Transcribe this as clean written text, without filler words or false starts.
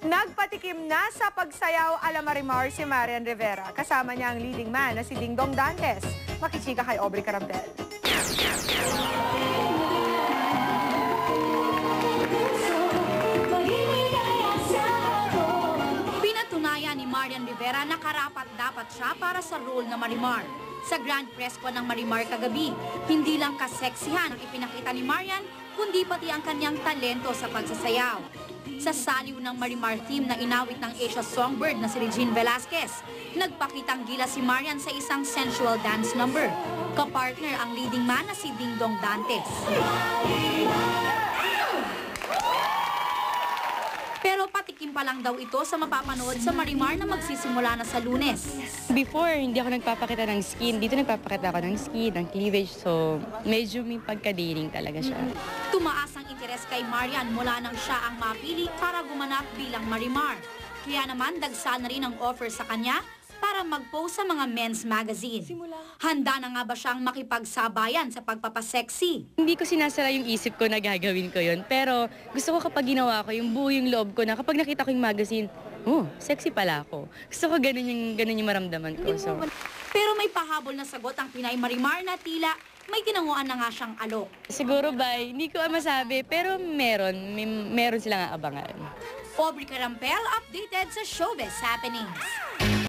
Nagpatikim na sa pagsayaw ala Marimar si Marian Rivera. Kasama niya ang leading man na si Dingdong Dantes. Makichika kay Aubrey Carampel. Pinatunayan ni Marian Rivera na karapat-dapat siya para sa role na Marimar. Sa Grand Press po ng Marimar kagabi, hindi lang kaseksihan ang ipinakita ni Marian, kundi pati ang kanyang talento sa pagsasayaw. Sa saliw ng Marimar theme na inawit ng Asia Songbird na si Regine Velasquez, nagpakitang gila si Marian sa isang sensual dance number. Kapartner ang leading man na si Dingdong Dantes. Pero patikim pa lang daw ito sa mapapanood sa Marimar na magsisimula na sa Lunes. Before, hindi ako nagpapakita ng skin. Dito nagpapakita ako ng skin, ng cleavage. So, medyo may pagka-dating talaga siya. Tumaas ang interes kay Marian mula nang siya ang mapili para gumanap bilang Marimar. Kaya naman, dagsa na rin ang offer sa kanya para mag-post sa mga men's magazine. Handa na nga ba siyang makipagsabayan sa pagpapasexy? Hindi ko sinasara yung isip ko na gagawin ko yun. Pero gusto ko kapag ginawa ko, yung buo yung loob ko na kapag nakita ko yung magazine, oh, sexy pala ako. Gusto ko ganun yung maramdaman ko. So. Pero may pahabol na sagot ang Pinay Marimar na tila may tinanguan na nga siyang alok. Siguro ba, hindi ko masabi, pero meron silang aabangan. Aubrey Carampel, updated sa Showbiz Happenings.